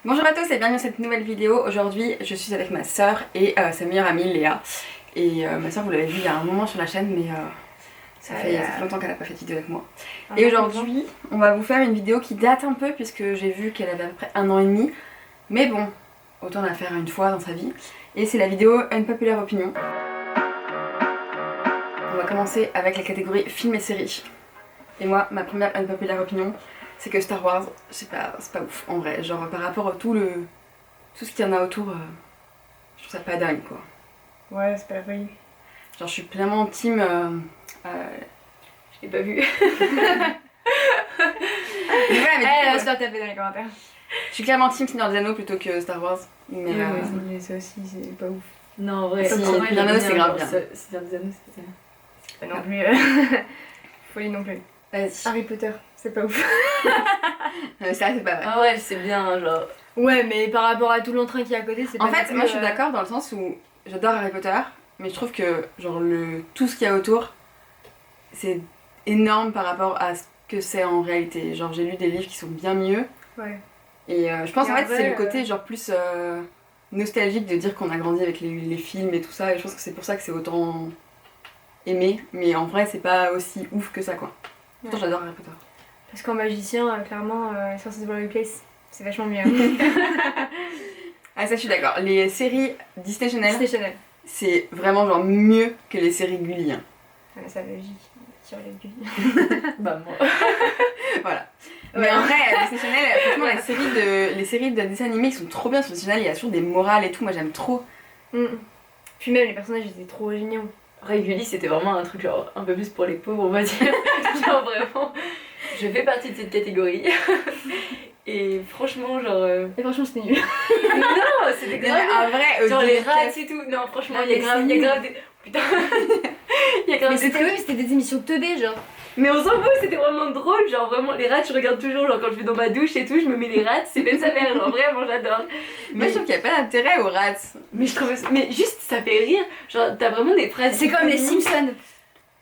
Bonjour à tous et bienvenue dans cette nouvelle vidéo. Aujourd'hui je suis avec ma soeur et sa meilleure amie Léa. Et ma soeur vous l'avez vu il y a un moment sur la chaîne mais ça fait longtemps qu'elle n'a pas fait de vidéo avec moi. Et aujourd'hui on va vous faire une vidéo qui date un peu puisque j'ai vu qu'elle avait à peu près 1 an et demi. Mais bon, autant la faire une fois dans sa vie. Et c'est la vidéo Unpopular Opinion. On va commencer avec la catégorie film et série. Et moi, ma première Unpopular Opinion, c'est que Star Wars, c'est pas ouf en vrai. Genre par rapport à tout ce qu'il y en a autour, je trouve ça pas dingue quoi. Ouais, c'est pas la folie. Genre je suis pleinement team... Je l'ai pas vu. Mais voilà, mais On se faire taper dans les commentaires. je suis clairement team Seigneur des Anneaux plutôt que Star Wars. Mais Ouais, ça aussi, c'est pas ouf. Non, en vrai, Si, en vrai, Seigneur des Anneaux, c'est grave bien. Seigneur des Anneaux, c'était... Pas non plus. Folie non plus. vas-y. Harry Potter, c'est pas ouf. Non mais ça c'est pas vrai. Ah ouais, c'est bien, genre... Ouais, mais par rapport à tout l'entrain qu'il y a à côté, c'est pas En fait, non plus, moi je suis d'accord dans le sens où j'adore Harry Potter, mais je trouve que genre tout ce qu'il y a autour, c'est énorme par rapport à ce que c'est en réalité. Genre j'ai lu des livres qui sont bien mieux, Ouais. et je pense Et en en fait vrai, c'est le côté genre plus nostalgique de dire qu'on a grandi avec les films et tout ça, et je pense que c'est pour ça que c'est autant aimé, mais en vrai c'est pas aussi ouf que ça quoi. Pourtant Ouais. j'adore Harry Potter. Parce qu'en magicien, clairement, Sorcerer's Place, c'est vachement mieux. Ah ça je suis d'accord, les séries Disney Channel, Disney Channel. c'est vraiment genre mieux que les séries Gulli. Hein. Ouais, ça logique. Sur les guilles. Bah moi... Voilà. Ouais. Mais en vrai, Disney Channel, franchement, les séries de dessins animés qui sont trop bien sur Disney Channel, il y a toujours des morales et tout, moi j'aime trop. Puis même, les personnages étaient trop géniaux. Gulli, c'était vraiment un truc genre un peu plus pour les pauvres, on va dire. Genre vraiment, je fais partie de cette catégorie. Et franchement, genre... Et franchement, c'était nul. Non, c'était Mais grave. en vrai, Genre les rats Disney- et tout. Non, franchement, Non, il y a mais grave, c'est il y a grave des... Putain. Il y a grave Mais des c'était trucs. oui, mais c'était des émissions teubées, genre. Mais on s'en fout, c'était vraiment drôle. Genre vraiment, les rats, je regarde toujours. Genre quand je vais dans ma douche et tout, je me mets les rats. C'est Ben sa mère. Genre vraiment, j'adore. Moi je trouve qu'il n'y a pas d'intérêt aux rats. Mais je trouve... Mais juste, ça fait rire. Genre, t'as vraiment des phrases... C'est comme les Simpsons. Simpsons.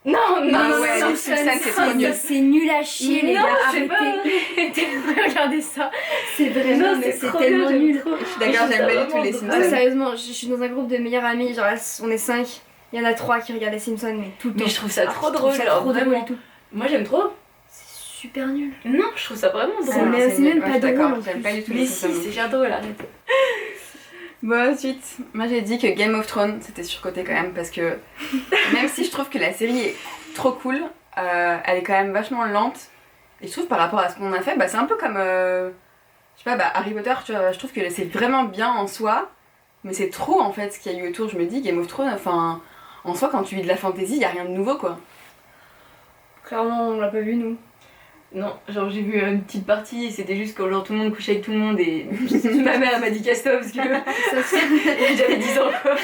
Non, non, Ah non, ouais, non, les Simpsons, c'est trop nul. C'est nul à chier, les Non, gars. c'est pas Arrêtez. Regardez ça. C'est vraiment, Non, mais c'est c'est trop tellement bien, nul. Je suis d'accord, j'aime pas du tout les Ah, Simpsons. sérieusement, je suis dans un groupe de meilleurs amis, genre on est 5. Il y en a 3 qui regardent les Simpsons, mais tout le temps. Mais je trouve ça trop je trouve drôle, ça genre trop drôle vraiment. et tout. Moi j'aime trop. C'est super nul. Non, je trouve ça vraiment Ah, drôle. mais c'est même nul. pas Ouais, je suis drôle, d'accord, en j'aime plus. pas du tout Mais les si, Simpsons. c'est super drôle, arrête. Bon ensuite, moi j'ai dit que Game of Thrones c'était surcoté quand même parce que même si je trouve que la série est trop cool, elle est quand même vachement lente. Et je trouve par rapport à ce qu'on a fait, bah, c'est un peu comme je sais pas, bah, Harry Potter, tu vois, je trouve que c'est vraiment bien en soi, mais c'est trop en fait ce qu'il y a eu autour. Je me dis Game of Thrones, enfin en soi quand tu lis de la fantasy, y a rien de nouveau quoi. Clairement, on l'a pas vu, nous. Non, genre j'ai vu une petite partie et c'était juste quand genre tout le monde couchait avec tout le monde et ma mère m'a dit casse-toi parce que j'avais 10 ans quoi.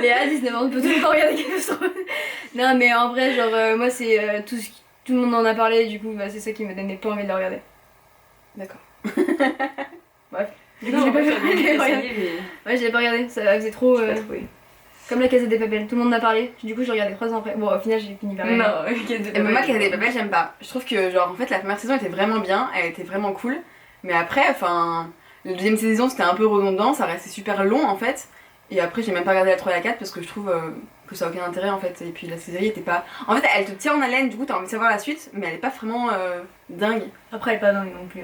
Léa, 19 ans, on peut toujours pas regarder Game of Thrones. Non, mais en vrai, genre, moi, c'est tout le monde en a parlé, du coup, bah, c'est ça qui me donnait pas envie de le regarder. D'accord. Du coup, je l'ai pas vu. essayé, Ouais, je l'ai pas regardé, ça faisait trop. mais j'ai pas trouvé. Comme la Casa des Papel, tout le monde en a parlé, du coup, je regardais 3 ans après. Bon, au final, j'ai fini par regarder. Non, Et moi qui a des papels, j'aime pas. Je trouve que genre en fait la première saison était vraiment bien, elle était vraiment cool, mais après enfin la deuxième saison c'était un peu redondant, ça restait super long en fait. Et après j'ai même pas regardé la 3 et la 4 parce que je trouve que ça a aucun intérêt en fait. Et puis la série était pas... En fait elle te tient en haleine, du coup t'as envie de savoir la suite, mais elle est pas vraiment dingue. Après, elle est pas dingue non plus.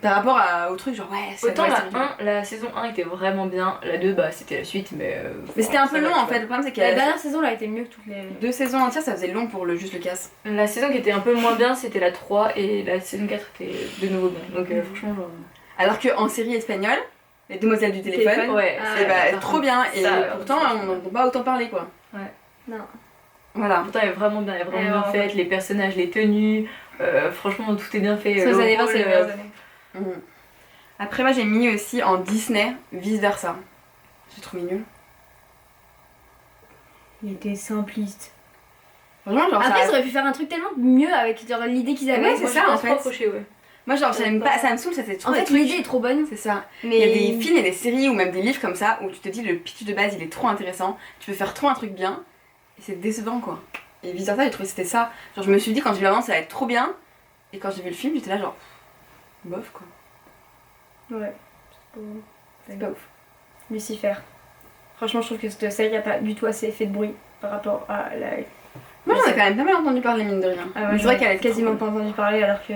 Par rapport au truc genre ouais c'est Autant ouais, la c'est- 1, la saison 1 était vraiment bien, la 2 bah c'était la suite mais... Mais c'était un peu ça long va, en tu vois. fait, le problème c'est qu'il y La a dernière saison, là, a été mieux que toutes les. 2 saisons entières, ça faisait long pour juste le casse. La saison qui était un peu moins bien c'était la 3 et la saison 4 était de nouveau bien. Donc franchement genre... Alors qu'en série espagnole, les demoiselles du téléphone, Téléphone. Ouais, Ah, c'est bah, par trop contre, bien et ça, pourtant ça, on n'entend pas autant parler quoi. Non. Voilà. Pourtant elle est vraiment bien, elle est vraiment Elle est bien vraiment faite, les personnages, les tenues, franchement tout est bien fait. Sur les le années 20, rôle, c'est les meilleures années. Mhm. Après moi j'ai mis aussi en Disney vice versa. J'ai trouvé nul. Il était simpliste. Franchement genre Après, ça... ils auraient pu faire un truc tellement mieux avec genre, l'idée qu'ils avaient. Ouais, c'est Moi, ça, je en pense fait. pas accroché, ouais. Moi genre j'aime pas, ça me saoule, ça c'est trop En des fait, trucs. l'idée est trop bonne. C'est ça. Mais Il y a des films et des séries ou même des livres comme ça où tu te dis le pitch de base il est trop intéressant, tu peux faire trop un truc bien et c'est décevant quoi. Et vice versa j'ai trouvé que c'était ça. Genre je me suis dit quand j'ai vu l'avance ça va être trop bien et quand j'ai vu le film j'étais là genre bof quoi. Ouais. C'est pas ouf. Lucifer. Franchement, je trouve que cette série a pas du tout assez fait de bruit par rapport à la. Moi j'en ai quand même pas mal entendu parler, mine de rien. Ah ouais, Mais c'est vrai qu'elle est quasiment pas entendu parler alors que.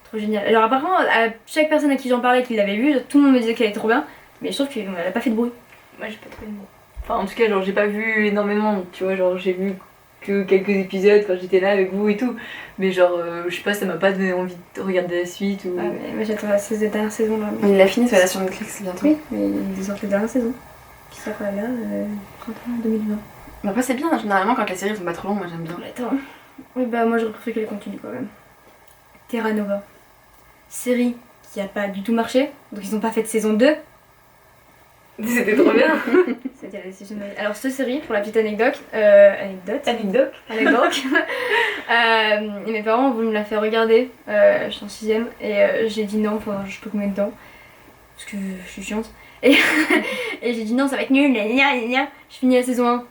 Trop génial. Alors, apparemment, à chaque personne à qui j'en parlais qui l'avait vue, tout le monde me disait qu'elle était trop bien, mais je trouve qu'elle a pas fait de bruit. Moi j'ai pas trop aimé. Enfin en tout cas genre j'ai pas vu énormément, tu vois, genre j'ai vu que quelques épisodes quand j'étais là avec vous et tout. Mais genre je sais pas, ça m'a pas donné envie de regarder la suite ou... Ah, mais moi j'attends la dernière saison là. Il l'a fini, ça va sur Netflix bientôt. Oui, mais ils sortent la dernière saison. Qui sort là, 31 2020. Mais après c'est bien, généralement quand les séries sont pas trop longues, moi j'aime bien. Attends. Oui, bah moi j'aurais préféré qu'elle continue quand même. Terra Nova. Série qui a pas du tout marché, donc ils ont pas fait de saison 2. C'était trop bien. C'était la décision. Alors cette série, pour la petite anecdote, Anecdote. mes parents ont voulu me la faire regarder, je suis en 6ème, et j'ai dit non, enfin, je peux combien de temps, parce que je suis chiante, et, et j'ai dit non, ça va être nul, gna gna gna gna. Je finis la saison 1,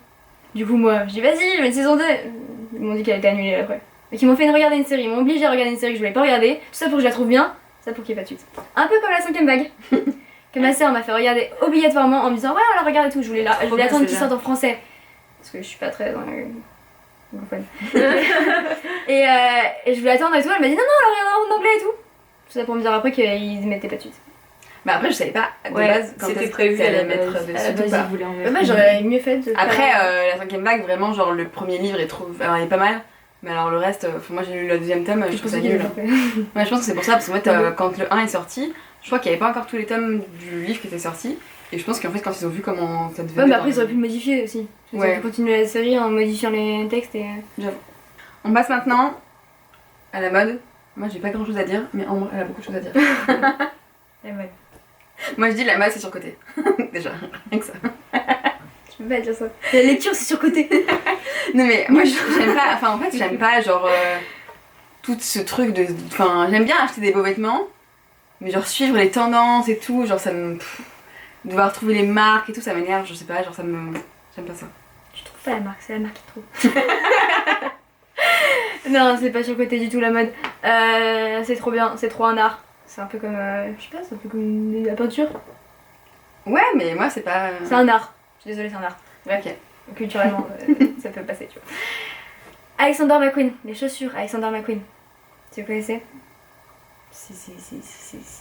du coup moi, je dis vas-y, je mets une saison 2, ils m'ont dit qu'elle était annulée après. Donc ils m'ont fait regarder une série, ils m'ont obligé à regarder une série que je voulais pas regarder, tout ça pour que je la trouve bien, ça pour qu'il n'y ait pas de suite. Un peu comme la 5ème vague. Que ma sœur m'a fait regarder obligatoirement en me disant ouais on la regarde et tout, je voulais attendre qu'il sorte en français parce que je suis pas très anglophone. et je voulais attendre et tout, elle m'a dit non on la regarde en anglais et tout. Tout ça pour me dire après qu'ils mettaient pas de suite. Bah après je savais pas de Ouais, base quand c'était est-ce prévu que à la t'allais mettre base. dessus À la ou base, pas. ils voulaient en mettre. Moi j'aurais mieux fait de Après faire- la 5ème vague, vraiment genre le premier livre est trop... Alors il est pas mal, mais alors le reste, moi j'ai lu le deuxième tome, je trouve ça nul. Ouais je pense que c'est pour ça, parce que moi quand le 1 est sorti, je crois qu'il y avait pas encore tous les tomes du livre qui étaient sortis. Et je pense qu'en fait quand ils ont vu comment ça devenait... Ouais mais après ils auraient pu le modifier aussi. Ils auraient Ouais. pu continuer la série en modifiant les textes et... On passe maintenant à la mode. Moi j'ai pas grand chose à dire, mais Ambre elle a beaucoup de choses à dire. Et ouais. Moi je dis la mode c'est surcoté. Déjà, rien que ça. Je peux pas dire ça. La lecture c'est surcoté. Non mais moi j'aime pas, enfin en fait j'aime pas genre tout ce truc de... Enfin j'aime bien acheter des beaux vêtements, mais genre suivre les tendances et tout, genre ça me... Devoir trouver les marques et tout ça m'énerve, je sais pas, genre ça me... J'aime pas ça. Je trouve pas la marque, c'est la marque qui trouve. Non, c'est pas surcoté du tout la mode. C'est trop bien, c'est trop un art. C'est un peu comme, je sais pas, c'est un peu comme la peinture. Ouais mais moi c'est pas... C'est un art. Je suis désolée, c'est un art. Ok. Culturellement, ça peut passer, tu vois. Alexander McQueen, les chaussures Alexander McQueen. Tu le connaissais? C'est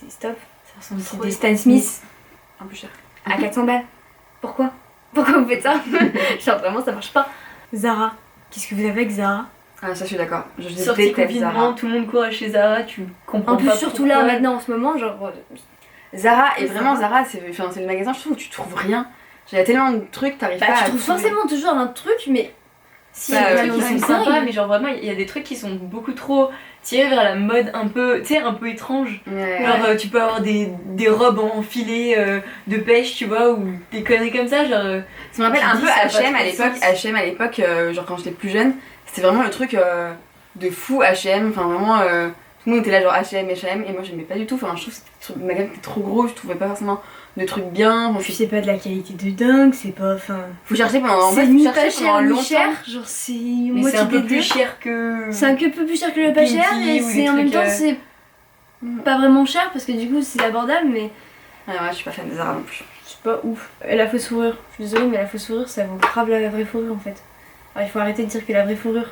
stop. Ça ressemble C'est trop des Stan Smith Un peu cher. à 400 balles. Pourquoi? Pourquoi vous faites ça? Genre vraiment ça marche pas. Zara. Qu'est-ce que vous avez avec Zara? Ah ça je suis d'accord. Je Sorti déteste confinement, Zara. tout le monde court chez Zara, tu comprends En plus pas surtout pourquoi. là maintenant en ce moment, genre... Zara, et vraiment Zara c'est le magasin je trouve où tu trouves rien. Il y a tellement de trucs, t'arrives Bah pas tu à trouves trouver. forcément toujours un truc mais... Si, Bah, il y a des ouais, trucs qui non, sont c'est sympas, dingue. mais genre vraiment, il y a des trucs qui sont beaucoup trop tirés vers la mode un peu, tu sais, un peu étrange. Ouais. Genre, tu peux avoir des robes en filet de pêche, tu vois, ou des conneries comme ça, genre... Ça me rappelle Tu un dis, peu ça a pas H&M trop à de l'époque. sens. H&M à l'époque, genre quand j'étais plus jeune, c'était vraiment le truc de fou H&M. Enfin vraiment, tout le monde était là genre H&M, et moi j'aimais pas du tout. Enfin je trouve que le magasin était trop gros, je trouvais pas forcément de trucs bien. Enfin, Puis c'est pas de la qualité de dingue, c'est pas... Enfin... faut chercher pendant, en fait, C'est faut ni chercher pas pendant cher ni longtemps. cher, genre c'est Mais moitié c'est un peu des plus deux. cher que... C'est un peu plus cher que le pas cher Pinky et ou c'est les en même trucs, temps c'est pas vraiment cher parce que du coup c'est abordable mais Ouais, je suis pas fan de Zara non plus. c'est pas ouf. Et la fausse fourrure, je suis désolée mais la fausse fourrure ça vaut grave la vraie fourrure en fait. Alors il faut arrêter de dire que la vraie fourrure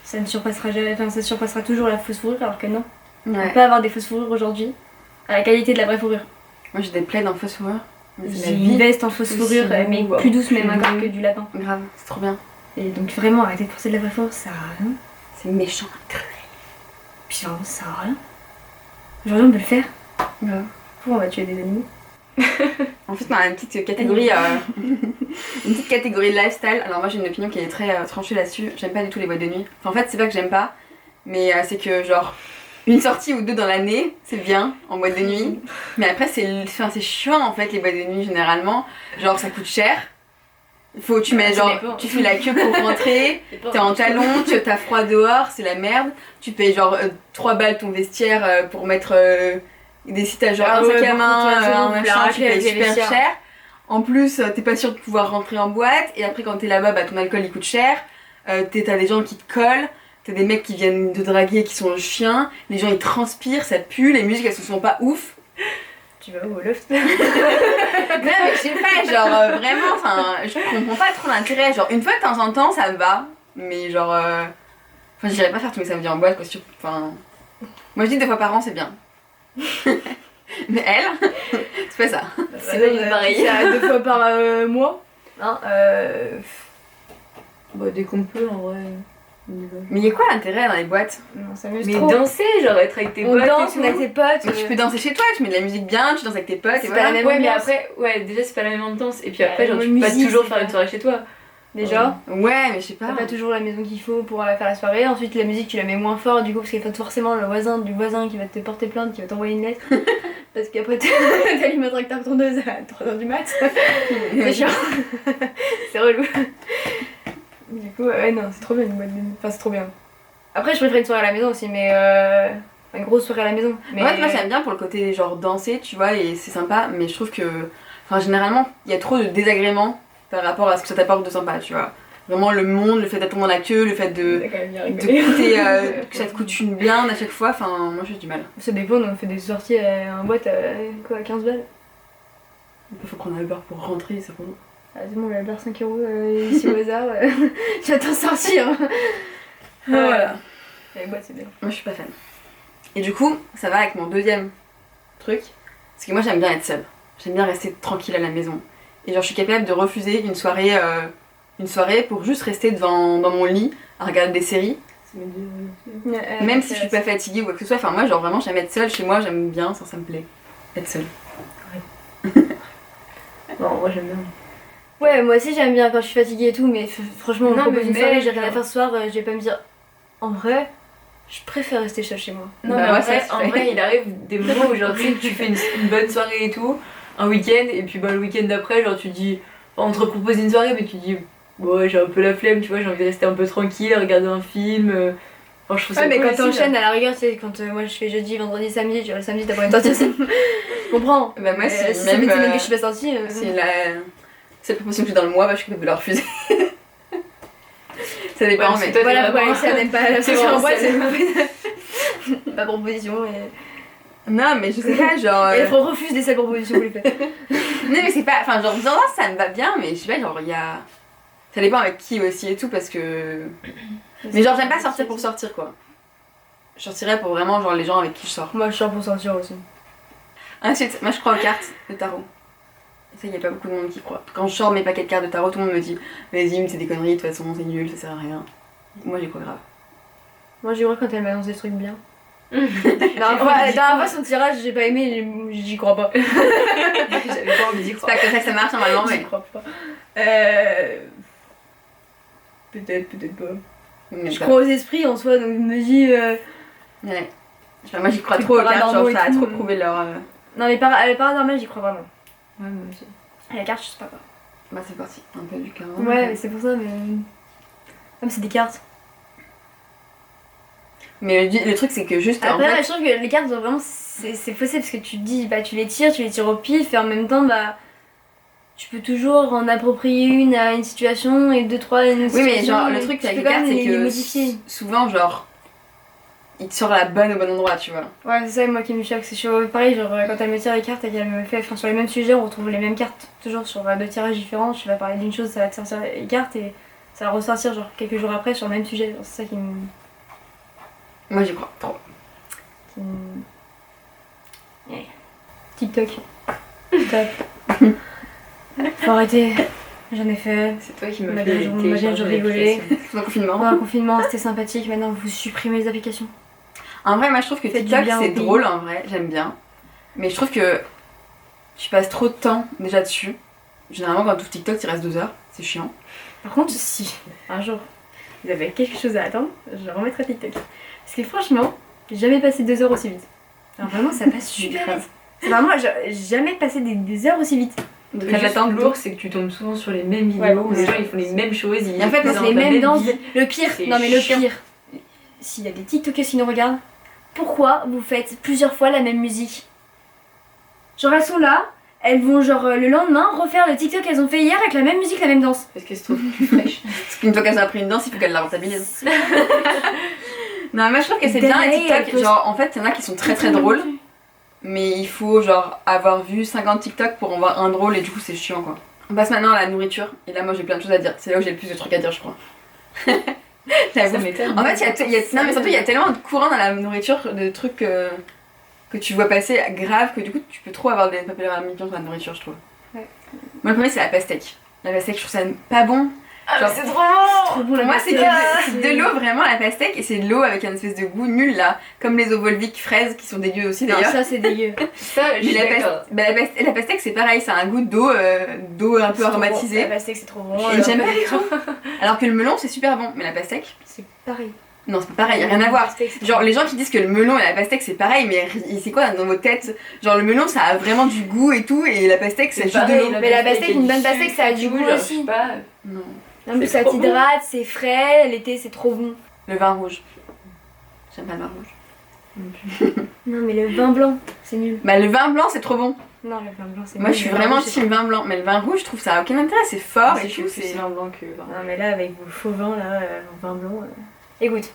ça ne surpassera jamais, enfin ça surpassera toujours la fausse fourrure alors que non. On Ouais. peut pas avoir des fausses fourrures aujourd'hui à la qualité de la vraie fourrure. Moi j'ai des plaids en fausse fourrure. Mais c'est J'ai la une vie. veste en fausse fourrure Aussi, mais ou plus douce même plus encore doux. que du lapin. Grave, c'est trop bien. Et donc vraiment arrêtez de penser de la vraie fourrure, ça sert à rien. C'est méchant. Puis vraiment ça sert à rien. Aujourd'hui on peut le faire. Grave. Pourquoi on va tuer des animaux? En fait, on a une petite catégorie, une petite catégorie de lifestyle. Alors moi j'ai une opinion qui est très tranchée là-dessus. J'aime pas du tout les boîtes de nuit. Enfin, en fait, c'est pas que j'aime pas, mais c'est que genre une sortie ou deux dans l'année, c'est bien en boîte de nuit. Mais après c'est chiant en fait les boîtes de nuit généralement. Genre ça coûte cher. Tu mets Ça genre dépend. tu fais la queue pour rentrer. T'es en talons, t'as froid dehors, c'est la merde. Tu payes genre 3 balles ton vestiaire pour mettre des sites à genre Ah un ouais, sac à par contre, main, de toute façon, un vous la machin, tu raclez payes avec les super vestiaires. cher. En plus, t'es pas sûr de pouvoir rentrer en boîte. Et après, quand t'es là-bas, bah, ton alcool il coûte cher. T'as des gens qui te collent. T'as des mecs qui viennent te draguer qui sont chiens. Les gens ils transpirent, ça pue. Les musiques elles se sont pas ouf. Tu vas où au loft? Non, mais je sais pas, genre vraiment, enfin, je comprends pas trop l'intérêt. Genre, une fois de temps en temps, ça me va, mais genre. Enfin, j'irais pas faire tous mes samedis en boîte, quoi. Enfin. Moi, je dis 2 fois par an, c'est bien. Mais elle, c'est pas ça. C'est pas pareil. C'est à 2 fois par mois. Hein, Bah, dès qu'on peut, en vrai. Mais y a quoi l'intérêt dans les boîtes? non, ça m'amuse Mais trop. danser, genre être avec tes On potes danse, et on tout. est avec tes potes. Mais tu peux danser chez toi, tu mets de la musique bien, tu danses avec tes potes, et C'est pas voilà. la même Ouais, mais ambiance. après, ouais, déjà c'est pas la même ambiance. Et puis Ouais, après, genre, la tu peux pas musique, toujours c'est faire pas- une soirée chez toi. Déjà, Ouais, mais je sais pas. t'as pas toujours la maison qu'il faut pour faire la soirée. Ensuite, la musique, tu la mets moins fort du coup, parce qu'il faut forcément le voisin du voisin qui va te porter plainte, qui va t'envoyer une lettre. Parce qu'après, t'allumes un tracteur tondeuse à 3h du mat. C'est chiant. C'est relou. Du coup, ouais, non, c'est trop bien une boîte de nuit. Enfin, c'est trop bien. Après, je préfère une soirée à la maison aussi, mais une grosse soirée à la maison. Mais En fait, moi j'aime bien pour le côté genre danser, tu vois, et c'est sympa, mais je trouve que. Enfin, généralement, il y a trop de désagréments par rapport à ce que ça t'apporte de sympa, tu vois. Vraiment, le monde, le fait d'attendre dans la queue, le fait de. T'as quand même bien De rigolé. coûter, que ça te coûte une blinde à chaque fois, enfin, moi j'ai du mal. Ça dépend, on fait des sorties en boîte à quoi, 15 balles. Il faut prendre un Uber pour rentrer, c'est bon. Ah, c'est bon, on a l'air 5 euros ici au hasard. Tu vas t'en sortir. Voilà. Les boîtes, c'est bien. Moi je suis pas fan. Et du coup, ça va avec mon deuxième truc, parce que moi j'aime bien être seule. J'aime bien rester tranquille à la maison. Et genre je suis capable de refuser une soirée pour juste rester dans mon lit à regarder des séries, Ça me dit, même si je suis pas fatiguée ou quoi que ce soit. Enfin moi genre vraiment j'aime être seule chez moi, j'aime bien, ça me plaît. Être seule. Non, moi j'aime bien. Ouais, moi aussi j'aime bien quand je suis fatiguée et tout, mais franchement, on me Non, propose mais une soirée, même, j'ai rien à genre- faire ce soir, je vais pas me dire. En vrai, je préfère rester seule chez moi. Non, Bah mais ouais, en vrai, ça se en fait. vrai, il arrive des moments où genre tu sais que tu fais une bonne soirée et tout, un week-end, et puis bah le week-end d'après, genre tu dis, enfin, on te propose une soirée, mais tu dis, ouais, j'ai un peu la flemme, tu vois, j'ai envie de rester un peu tranquille, regarder un film. Enfin, je trouve ça Ouais, mais cool quand aussi, t'enchaînes là. à la rigueur, c'est quand moi je fais jeudi, vendredi, samedi, tu vois, le samedi t'as pas envie de sortir, je comprends. Bah moi Mais, c'est si ça fait une même semaine que je suis pas sortie. c'est la seule proposition que j'ai dans le mois, bah je suis capable de la refuser. Ça dépend, Ouais, parce que mais. toi, Voilà t'es pourquoi vraiment- Alexia n'aime pas la C'est soirée en vraiment boîte, celle- c'est pas de proposition et. Non, mais je sais pas, genre. Et elle refuse des seules propositions que vous lui faites. Non, mais c'est pas. Enfin, genre, dans ça me va bien, mais je sais pas, genre, il y a. Ça dépend avec qui aussi et tout, parce que. Mais genre, j'aime pas sortir pour sortir, quoi. Je sortirais pour vraiment, genre, les gens avec qui je sors. Moi je sors pour sortir aussi. Ensuite, moi, je crois aux cartes de tarot. Et ça, y a pas beaucoup de monde qui croit. Quand je sors mes paquets de cartes de tarot, tout le monde me dit, vas-y, mais c'est des conneries, de toute façon, c'est nul, ça sert à rien. Moi, j'y crois grave. Moi j'y crois quand elle m'annonce des trucs bien. J'avais La dernière fois son tirage j'ai pas aimé, j'y crois pas. pas envie d'y C'est croire. pas comme ça que ça marche normalement, J'y mais. crois pas. Peut-être, peut-être pas. mais Je pas. crois aux esprits en soi, donc je me dis. Ouais. Je sais pas, moi, j'y crois Trucs trop aux cartes, genre, paranormaux et ça a tout. trop prouvé leur. Non, mais les paranormales, j'y crois vraiment. Ouais, moi aussi. À la carte, je sais pas quoi. Bah, c'est parti. Un peu du carreau. Ouais, mais c'est pour ça, mais. Comme c'est des cartes. Mais le truc, c'est que juste. en Après, fait, je trouve que les cartes, genre, vraiment, c'est faussé parce que tu te dis, bah, tu les tires au pif, et en même temps, bah. Tu peux toujours en approprier une à une situation et deux, trois à une Oui, situation. mais genre, le et truc tu avec peux les quand cartes, même c'est les que modifier. souvent, genre, il te sort la bonne au bon endroit, tu vois. Ouais, c'est ça, moi qui me choque. C'est pareil, genre, quand elle me tire les cartes et qu'elle me fait. Enfin, sur les mêmes sujets, on retrouve les mêmes cartes. Toujours sur deux tirages différents. Je vais parler d'une chose, ça va te sortir les cartes et ça va ressortir, genre, quelques jours après sur le même sujet. Genre, c'est ça qui me. Moi, j'y crois trop. Ouais. TikTok. Top. Faut arrêter. J'en ai fait. C'est toi qui m'as Ma fait vie, je télécharger rigolais. l'application. Pendant le confinement. Pendant le confinement, c'était sympathique. Maintenant, vous supprimez les applications. En vrai, moi, je trouve que Faites du TikTok, bien au c'est pays. drôle, en vrai. J'aime bien. Mais je trouve que tu passes trop de temps déjà dessus. Généralement, quand tu ouvres TikTok, tu restes 2 heures. C'est chiant. Par contre, si un jour vous avez quelque chose à attendre, je remettrai TikTok. Parce que franchement, j'ai jamais passé 2 heures aussi vite. Alors vraiment, ça passe super vite. C'est vraiment, j'ai jamais passé des heures aussi vite. Le Très juste attendre. lourd, c'est que tu tombes souvent sur les mêmes vidéos Ouais, où les ouais. gens ils font les mêmes choses. Ils Et en fait, ils c'est ont Les la mêmes même danses. vie. Le pire, C'est non mais le chiant. pire, s'il y a des TikTokers qui nous regardent, pourquoi vous faites plusieurs fois la même musique? Genre elles sont là, elles vont genre le lendemain refaire le TikTok qu'elles ont fait hier avec la même musique, la même danse. Parce qu'elles se trouvent plus fraîches. Parce qu'une fois qu'elles ont appris une danse, il faut qu'elles la rentabilisent. Non, mais moi, je trouve que c'est bien les Danae, elle TikTok. peut- Genre, en fait, il y en a qui sont très très drôles. mais il faut genre avoir vu 50 TikTok pour en voir un drôle et du coup c'est chiant quoi. On passe maintenant à la nourriture et là moi j'ai plein de choses à dire, c'est là où j'ai le plus de trucs à dire je crois. Ça m'étonne. En fait non mais surtout il y a tellement de courants dans la nourriture, de trucs que tu vois passer grave que du coup tu peux trop avoir des papillomamies dans la nourriture je trouve. Ouais. Moi le premier c'est la pastèque. La pastèque je trouve ça pas bon. Ah, Genre, mais c'est trop bon. Trop bon Pour la moi, c'est pastèque. de l'eau vraiment la pastèque et c'est de l'eau avec un espèce de goût nul là, comme les eaux volviques fraises qui sont dégueu aussi Non, d'ailleurs. ça c'est dégueu. Ça, je Mais suis d'accord. la pastèque c'est pareil, c'est un goût d'eau, d'eau un peu C'est trop bon. aromatisée. La pastèque c'est trop bon. Et j'aime pas du tout. Alors que le melon c'est super bon, mais la pastèque, C'est pareil. non c'est pas pareil, y a rien à voir. La pastèque, c'est Genre les gens qui disent que le melon et la pastèque c'est pareil, mais c'est quoi dans vos têtes? Genre le melon ça a vraiment du goût et tout, et la pastèque c'est juste de pareil, l'eau. Mais la pastèque, une bonne pastèque, ça a du goût genre, aussi. je sais pas. Non. Non mais C'est ça trop t'hydrate, c'est frais, l'été c'est trop bon. Le vin rouge. J'aime pas le vin rouge. Non mais le vin blanc, c'est nul. Bah le vin blanc c'est trop bon. Non le vin blanc c'est Moi nul. je suis Le vin vraiment rouge, c'est team vin blanc, mais le vin rouge je trouve ça a aucun intérêt, c'est fort et C'est je chaud, trouve c'est c'est... vin blanc que. trop- Non mais là avec vos faux vins là, vin blanc. Écoute,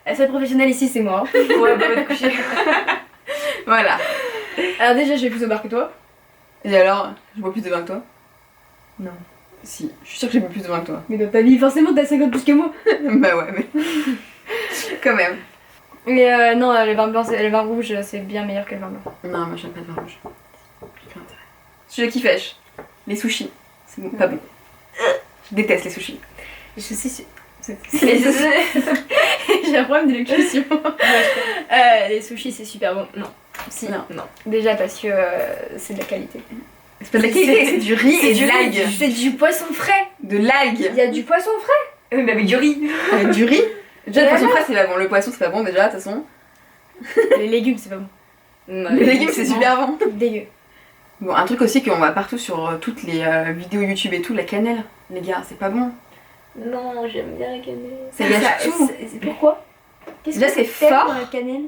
la seule professionnelle ici c'est moi. Ouais, bah, va te coucher. Voilà. Alors déjà je vais plus au bar que toi. Et alors, je bois plus de vin que toi? Non. Si, je suis sûre que j'ai bu plus de vin que toi. Mais dans ta vie forcément t'as 50 plus que moi. Bah ouais, mais... Quand même. Mais non le vin blanc, le vin rouge c'est bien meilleur que le vin blanc. Non, moi j'aime pas le vin rouge. Aucun intérêt. Sujet qui fêche. Les sushis. C'est bon, pas bon. Je déteste les sushis. Les sushis J'ai un problème d'élocution. Les sushis c'est super bon. Non. Si. Non. Non. Déjà parce que c'est de la qualité. C'est pas de la qualité, c'est du riz et de l'algue. C'est du poisson frais. De l'algue. Il y a du poisson frais. Mais avec du riz. Avec du riz. Déjà, le Et poisson alors frais c'est pas bon. Le poisson c'est pas bon déjà, de toute façon. Les légumes c'est pas bon. Les légumes c'est super bon. Dégueu. Bon, un truc aussi qu'on voit partout sur toutes les vidéos YouTube et tout, la cannelle. Les gars, c'est pas bon. Non, j'aime bien la cannelle. Ça gâche tout. Pourquoi? Qu'est-ce Déjà, que c'est t'aimes fort. dans la cannelle?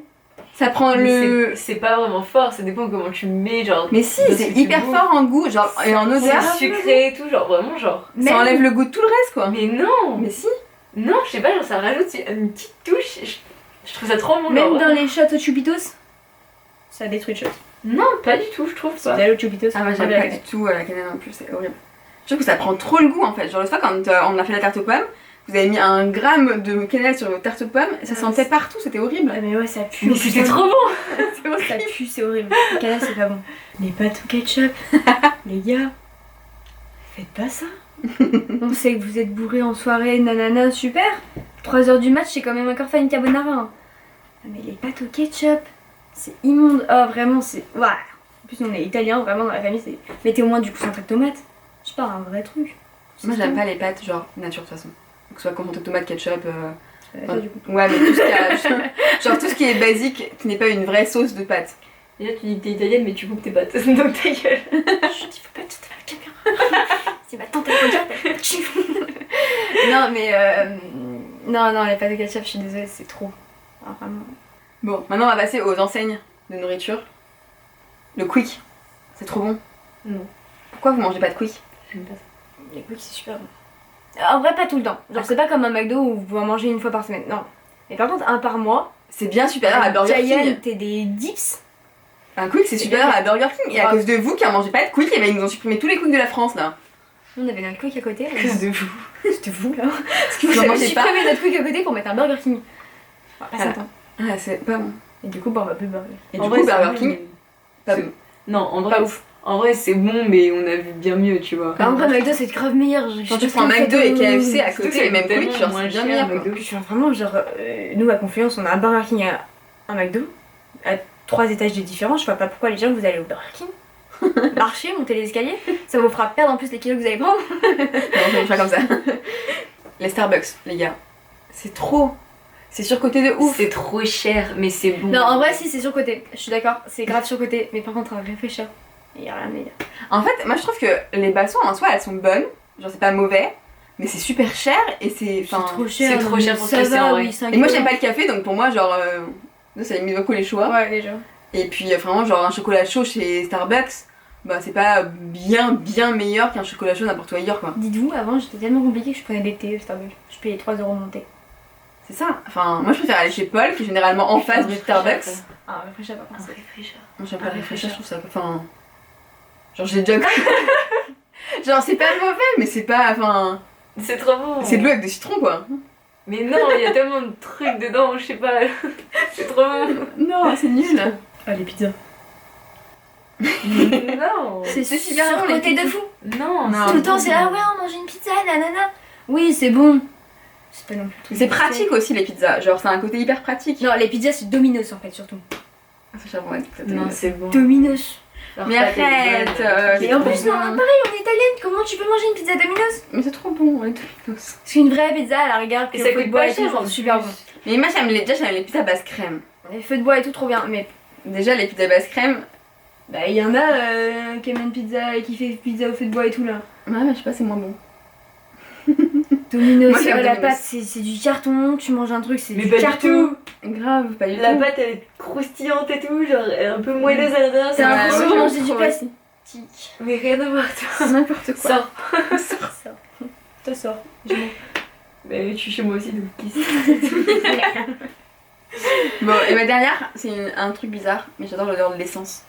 Ça prend Mais le... c'est pas vraiment fort, ça dépend comment tu le mets, genre. Mais si, dans ce c'est que tu hyper goûtes. fort en goût, genre, et en odeur. C'est sucré et tout, genre vraiment, genre. Ça enlève le goût de tout le reste, quoi. Mais non! Mais si. Non, je sais pas, genre ça rajoute une petite touche. Je trouve ça trop bon. Même genre, dans les châteaux Chupitos, ça détruit le château. Non, pas du tout, je trouve C'est pas. d'aller au Chupitos. Ah, moi, j'aime pas du tout la cannelle non plus, c'est horrible. Je trouve que ça prend trop le goût, en fait. Genre, l'autre fois, quand on a fait la tarte aux pommes, vous avez mis 1 gramme de cannelle sur votre tarte aux pommes, ça Ah, sentait c'est- partout, c'était horrible. Ah, mais ouais, ça pue. Mais c'était trop bon! C'est horrible. Ça pue, c'est horrible. La cannelle, c'est pas bon. Les pâtes au ketchup, les gars, faites pas ça. On sait que vous êtes bourrés en soirée, nanana, super. 3h du match, c'est quand même encore fait une carbonara. Hein. Ah, mais les pâtes au ketchup, c'est immonde. Oh, vraiment, c'est. Voilà. En plus, on est italien, vraiment, dans la famille, c'est. Mettez au moins du concentré de tomate. Je sais pas, un vrai truc. Moi, j'aime pas les pâtes, genre, nature, de toute façon. Que ce soit concentré de tomate, ketchup. Toi, du coup. Ouais, mais tout ce qui a... genre, tout ce qui est basique, qui n'est pas une vraie sauce de pâtes. Déjà, tu dis que t'es italienne, mais tu coupes tes pâtes. Donc ta gueule. Je dis, faut pas tout à la caméra. C'est ma tante, elle regarde, elle Non, mais. Non, les pâtes de ketchup, je suis désolée, c'est trop. Ah, vraiment. Bon, maintenant, on va passer aux enseignes de nourriture. Le Quick, c'est trop bon. Non, Pourquoi vous mangez pas de Quick? j'aime pas ça. Les cookies, c'est super bon. En vrai, pas tout le temps. Genre, c'est pas comme un McDo où vous pouvez en manger une fois par semaine. Non. Mais par contre, un par mois. C'est bien supérieur à Burger Giant King. et des dips. Un Quick, c'est supérieur à Burger King. Et à Ouais. cause de vous qui en mangez pas de Quick, et ben, ils nous ont supprimé tous les Quicks de la France, là. On avait notre quick à côté. De vous. C'était vous, là. Parce que Vous vous en avez mangez pas? supprimé notre quick à côté pour mettre un Burger King. On va pas Ah. s'attendre. Ah, c'est pas bon. Et du coup, bah, on va plus burger. Et En du vrai, coup, c'est Burger bon, King, mais- pas c'est- bon. Non, en vrai, Pas ouf. En vrai, c'est bon, mais on a vu bien mieux, tu vois. Bah, en vrai, McDo, c'est grave meilleur. Quand tu prends McDo et KFC à Surtout côté, que les mêmes c'est Quick, tellement genre, moins c'est bien cher, meilleur, quoi. McDo. Je suis vraiment genre, nous à Confluence, on a un Burger King et un McDo à 3 étages de différence. Je vois pas pourquoi les gens vous allez au Burger King. Marcher, monter les escaliers, ça vous fera perdre en plus les kilos que vous allez prendre. Non, je vais faire comme ça. Les Starbucks, les gars. C'est trop. C'est surcoté de ouf. C'est trop cher, mais c'est bon. Non, en vrai, si, c'est surcoté. Je suis d'accord, c'est grave surcoté. Mais par contre, réfléchir. Il y a rien à dire. En fait, moi je trouve que les boissons en soi elles sont bonnes, genre c'est pas mauvais, mais c'est super cher et c'est. C'est Enfin, trop cher. c'est trop non, mais cher pour ça ce que c'est, va, en vrai. oui, 5 Et moi euros. j'aime pas le café donc pour moi, genre. Ça limite beaucoup les choix. Ouais, déjà. Et puis vraiment, genre un chocolat chaud chez Starbucks, bah c'est pas bien meilleur qu'un chocolat chaud n'importe où ailleurs quoi. Dites-vous, avant, j'étais tellement compliquée que je prenais des thés au Starbucks. Je payais 3 euros mon thé. C'est ça. Enfin, moi je préfère aller chez Paul, qui est généralement en face du Starbucks. Ah, réfléchis pas. Un réfléchir. Moi j'aime pas le réfléchir, je trouve ça. Enfin. Genre j'ai déjà. Genre c'est pas mauvais, mais c'est pas. Enfin. C'est trop bon. C'est de l'eau avec du citron quoi. Mais non, il y a tellement de trucs dedans, je sais pas. C'est trop bon. Non, c'est nul. Ah, les pizzas. Non. C'est super sur bon, les côté de pizzas. fou. Non, Non. Tout le temps, c'est là, ouais, on mange une pizza, nanana. Oui, c'est bon. C'est pas non plus. Mais c'est pratique aussi les pizzas. Genre c'est un côté hyper pratique. Non, les pizzas, c'est Domino's en fait, surtout. Ah, ça, j'avoue, ouais, peut-être, Non, c'est bon. Domino's. Leur Mais pâte, elle est arrête, bonne. Et en plus, bon. non, pareil, on est italienne. Comment tu peux manger une pizza Domino's? Mais c'est trop bon, ouais, Domino's. C'est une vraie pizza à la rigueur. Et ça coûte pas cher, genre en super plus. bon. Mais moi déjà j'aime les pizzas basse crème. Les feux de bois et tout, trop bien. Mais Déjà les pizzas basse crème. bah, il y en a qui aiment une pizza et qui fait pizza au feu de bois et tout là. Ouais, mais je sais pas, c'est moins bon. Domino's, Moi, j'aime la Domino's. pâte, c'est du carton. Tu manges un truc, c'est Mais du pas du carton. tout. Grave, pas du La tout. pâte elle est croustillante et tout, genre elle est un peu moelleuse à l'intérieur. T'as Ouais, l'impression moi, de j'aime manger du trop plastique. Mais rien à voir, toi. N'importe quoi. Sors. Ça sort. Mais tu es chez moi aussi, donc qui sait. Bon, et ma dernière, c'est un truc bizarre, mais j'adore l'odeur de l'essence.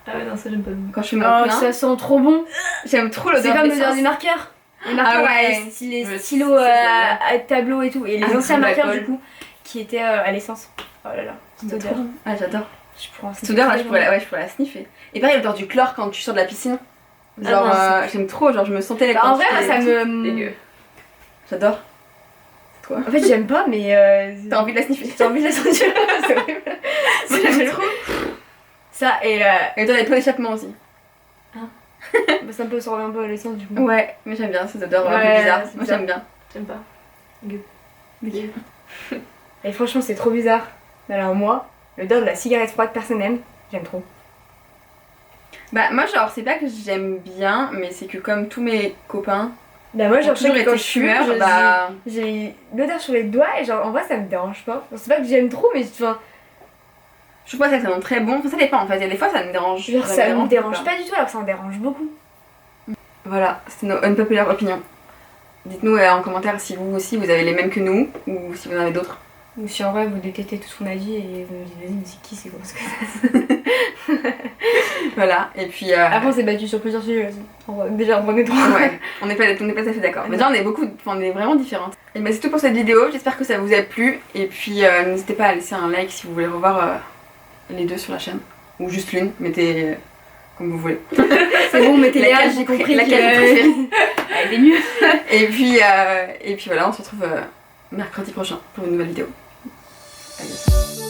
Ah ouais, non, ça j'aime pas. Quand je fais mon Oh, plein, ça sent trop bon. j'aime trop C'est l'odeur de comme l'odeur l'essence. du marqueur. Les marqueurs, ouais. les Je stylos sais, à tableau et tout. Et les Ah, anciens comme marqueurs, l'alcool. du coup, qui étaient à l'essence. Oh là là, cette C'est odeur. trop bon. Ah, j'adore. Je prends Cette odeur, là, je pourrais la sniffer. Et pareil, l'odeur du chlore quand tu sors de la piscine. Ah Genre, non, j'aime trop, genre, je me sentais les Bah, en vrai, moi, ça me. Dégueu. J'adore. Toi En fait, j'aime pas, mais. T'as envie de la sniffer. J'ai envie de la sentir. C'est horrible. Moi, j'aime trop. Ça, et. Et toi, les pots d'échappement aussi. Bah, ça peut sortir un peu à l'essence du coup. Ouais, mais j'aime bien cette odeur un Ouais, peu bizarre. c'est Moi, bizarre. j'aime bien. J'aime pas. Et franchement, c'est trop bizarre. Alors, moi, l'odeur de la cigarette froide personnelle, j'aime trop. Bah, moi, genre, c'est pas que j'aime bien, mais c'est que comme tous mes copains Bah, moi, ont genre, je sais toujours que été quand je fume, fumeurs, bah. j'ai l'odeur sur les doigts et genre, en vrai, ça me dérange pas. Genre, c'est pas que j'aime trop, mais enfin, Je trouve pas ça sent très bon. Enfin, ça dépend en fait. Il y a des fois, ça me dérange. genre, ça me dérange pas. pas du tout alors que ça me dérange beaucoup. Voilà, c'était nos unpopular opinions. Dites-nous en commentaire si vous aussi vous avez les mêmes que nous ou si vous en avez d'autres. Ou si en vrai, vous détestez tout ce qu'on a dit et vous me dites, vas-y, mais c'est qui, c'est quoi ce que ça. Voilà, et puis. Après, on s'est battu sur plusieurs sujets. Déjà, on est trois. Ouais, on n'est pas tout à fait d'accord. Mais déjà, on est on est vraiment différentes. Et bah, c'est tout pour cette vidéo. J'espère que ça vous a plu. Et puis, n'hésitez pas à laisser un like si vous voulez revoir les deux sur la chaîne. Ou juste l'une, mettez comme vous voulez. C'est bon, mettez-les là, Laquelle j'ai vous compris laquelle vous préférez. Elle est nulle. Et puis voilà, on se retrouve mercredi prochain pour une nouvelle vidéo. À bientôt.